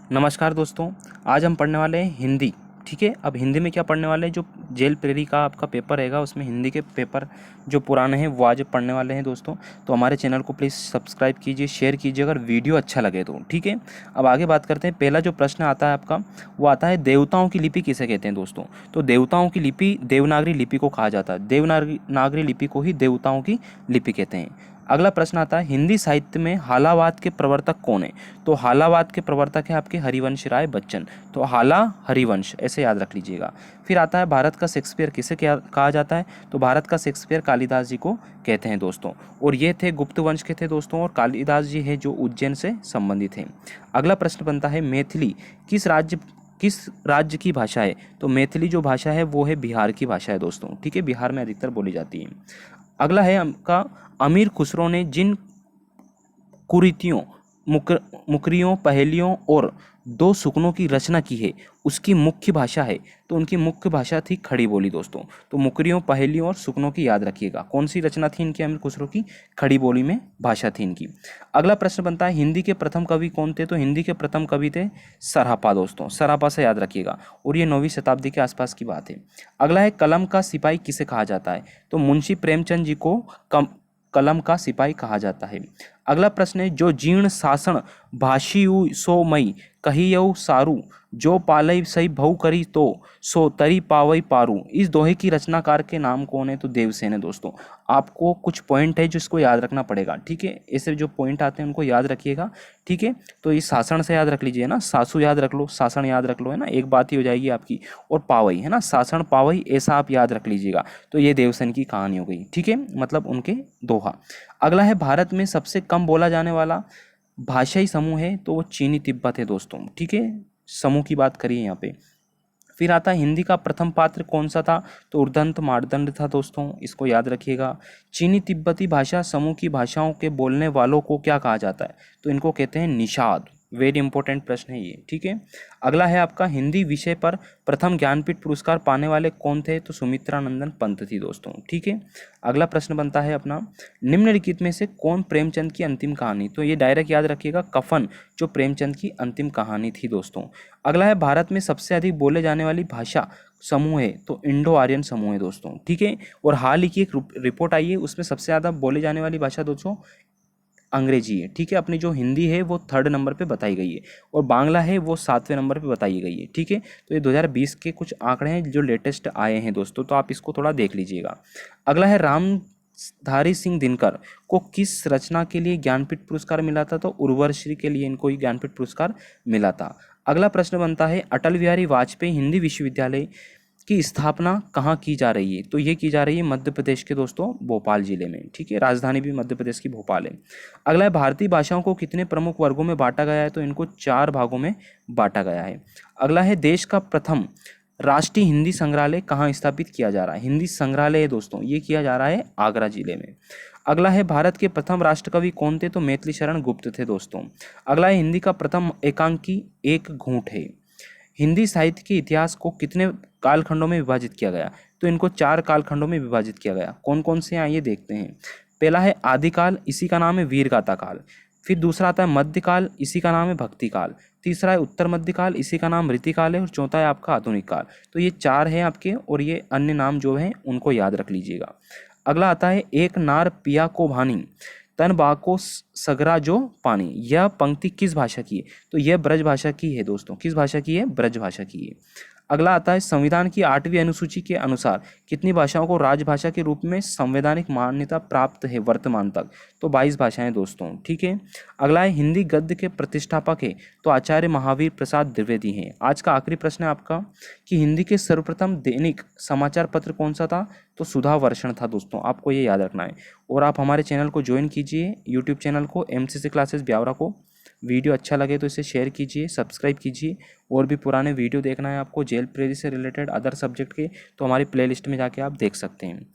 नमस्कार दोस्तों। आज हम पढ़ने वाले हैं हिंदी। ठीक है, अब हिंदी में क्या पढ़ने वाले हैं, जो जेल प्रेरी का आपका पेपर रहेगा उसमें हिंदी के पेपर जो पुराने हैं वो आज पढ़ने वाले हैं दोस्तों। तो हमारे चैनल को प्लीज़ सब्सक्राइब कीजिए, शेयर कीजिए अगर वीडियो अच्छा लगे तो। ठीक है, अब आगे बात करते हैं। पहला जो प्रश्न आता है आपका वो आता है, देवताओं की लिपि किसे कहते हैं दोस्तों। तो देवताओं की लिपि देवनागरी लिपि को कहा जाता है। देवनागरी लिपि को ही देवताओं की लिपि कहते हैं। अगला प्रश्न आता है, हिंदी साहित्य में हालावाद के प्रवर्तक कौन है। तो हालावाद के प्रवर्तक है आपके हरिवंश राय बच्चन। तो हाला हरिवंश ऐसे याद रख लीजिएगा। फिर आता है, भारत का शेक्सपियर किसे कहा जाता है। तो भारत का शेक्सपियर कालिदास जी को कहते हैं दोस्तों। और ये थे गुप्त वंश के थे दोस्तों, और कालिदास जी है जो उज्जैन से संबंधित हैं। अगला प्रश्न बनता है, मैथिली किस राज्य की भाषा है। तो मैथिली जो भाषा है वो है बिहार की भाषा है दोस्तों। ठीक है, बिहार में अधिकतर बोली जाती है। अगला है आपका, अमीर खुसरो ने जिन कुरीतियों, मुकरियों, पहेलियों और दो सुकनों की रचना की है उसकी मुख्य भाषा है। तो उनकी मुख्य भाषा थी खड़ी बोली दोस्तों। तो मुकरियों, पहेलियों और सुकनों की याद रखिएगा। कौन सी रचना थी इनकी, अमीर खुसरो की? खड़ी बोली में भाषा थी इनकी। अगला प्रश्न बनता है, हिंदी के प्रथम कवि कौन थे। तो हिंदी के प्रथम कवि थे सरापा दोस्तों। सरापा से याद रखिएगा, और ये 9वीं शताब्दी के आसपास की बात है। अगला है, कलम का सिपाही किसे कहा जाता है। तो मुंशी प्रेमचंद जी को कलम का सिपाही कहा जाता है। अगला प्रश्न है, जो जीर्ण शासन भाषियु सो मई कहियउ सारू, जो पालई सही भऊ करी तो सो तरी पावई पारू। इस दोहे की रचनाकार के नाम कौन है। तो देवसेन है दोस्तों। आपको कुछ पॉइंट है जिसको याद रखना पड़ेगा। ठीक है, ऐसे जो पॉइंट आते हैं उनको याद रखिएगा। ठीक है, तो इस शासन से याद रख लीजिए ना, सासू याद रख लो, शासन याद रख लो, है ना, एक बात ही हो जाएगी आपकी। और पावई है ना, शासन पावई, ऐसा आप याद रख लीजिएगा। तो ये देवसेन की कहानी हो गई। ठीक है, मतलब उनके दोहा। अगला है, भारत में सबसे कम बोला जाने वाला भाषाई समूह है। तो वो चीनी तिब्बत है दोस्तों। ठीक है, समूह की बात करिए यहाँ पे। फिर आता है, हिंदी का प्रथम पात्र कौन सा था। तो उर्दंत मार्दंड था दोस्तों, इसको याद रखिएगा। चीनी तिब्बती भाषा समूह की भाषाओं के बोलने वालों को क्या कहा जाता है। तो इनको कहते हैं निषाद। वेरी इंपॉर्टेंट प्रश्न है ये। ठीक है, अगला है आपका, हिंदी विषय पर प्रथम ज्ञानपीठ पुरस्कार पाने वाले कौन थे। तो सुमित्रा नंदन पंत थी दोस्तों। ठीक है, अगला प्रश्न बनता है अपना, निम्नलिखित में से कौन प्रेमचंद की अंतिम कहानी। तो ये डायरेक्ट याद रखिएगा, कफन जो प्रेमचंद की अंतिम कहानी थी दोस्तों। अगला है, भारत में सबसे अधिक बोले जाने वाली भाषा समूह है। तो इंडो आर्यन समूह है दोस्तों। ठीक है, और हाल ही की एक रिपोर्ट आई है, उसमें सबसे ज़्यादा बोले जाने वाली भाषा दोस्तों अंग्रेजी है। ठीक है, अपनी जो हिंदी है वो 3rd नंबर पे बताई गई है, और बांग्ला है वो 7वें नंबर पे बताई गई है। ठीक है, तो ये 2020 के कुछ आंकड़े हैं जो लेटेस्ट आए हैं दोस्तों, तो आप इसको थोड़ा देख लीजिएगा। अगला है, रामधारी सिंह दिनकर को किस रचना के लिए ज्ञानपीठ पुरस्कार मिला था। तो उर्वरश्री के लिए इनको ही ज्ञानपीठ पुरस्कार मिला था। अगला प्रश्न बनता है, अटल बिहारी वाजपेयी हिंदी विश्वविद्यालय की स्थापना कहाँ की जा रही है। तो ये की जा रही है मध्य प्रदेश के दोस्तों भोपाल जिले में। ठीक है, राजधानी भी मध्य प्रदेश की भोपाल है। अगला है, भारतीय भाषाओं को कितने प्रमुख वर्गों में बांटा गया है। तो इनको 4 भागों में बांटा गया है। अगला है, देश का प्रथम राष्ट्रीय हिंदी संग्रहालय कहाँ स्थापित किया जा रहा है। हिंदी संग्रहालय है दोस्तों, ये किया जा रहा है आगरा जिले में। अगला है, भारत के प्रथम राष्ट्रकवि कौन थे। तो मैथिली शरण गुप्त थे दोस्तों। अगला है, हिंदी का प्रथम एकांकी एक घूंट है। हिंदी साहित्य के इतिहास को कितने कालखंडों में विभाजित किया गया। तो इनको 4 कालखंडों में विभाजित किया गया। कौन कौन से हैं आइए देखते हैं। पहला है आदिकाल, इसी का नाम है वीरगाथा काल। फिर दूसरा आता है मध्यकाल, इसी का नाम है भक्ति काल। तीसरा है उत्तर मध्यकाल, इसी का नाम रीतिकाल है। और चौथा है आपका आधुनिक काल। तो ये 4 हैं आपके, और ये अन्य नाम जो हैं उनको याद रख लीजिएगा। अगला आता है, एक नार पिया को भानी तन बाको सगरा जो पानी। यह पंक्ति किस भाषा की है। तो यह ब्रज भाषा की है दोस्तों। किस भाषा की है, ब्रज भाषा की है। अगला आता है, संविधान की 8वीं अनुसूची के अनुसार कितनी भाषाओं को राजभाषा के रूप में संवैधानिक मान्यता प्राप्त है वर्तमान तक। तो 22 भाषाएं दोस्तों। ठीक है, अगला है, हिंदी गद्य के प्रतिष्ठापक है। तो आचार्य महावीर प्रसाद द्विवेदी हैं। आज का आखिरी प्रश्न है आपका, कि हिंदी के सर्वप्रथम दैनिक समाचार पत्र कौन सा था। तो सुधा वर्षण था दोस्तों, आपको ये याद रखना है। और आप हमारे चैनल को ज्वाइन कीजिए, यूट्यूब चैनल को MCC क्लासेस ब्यावरा को। वीडियो अच्छा लगे तो इसे शेयर कीजिए, सब्सक्राइब कीजिए। और भी पुराने वीडियो देखना है आपको जेल प्रेरी से रिलेटेड अदर सब्जेक्ट के, तो हमारी प्लेलिस्ट में जाके आप देख सकते हैं।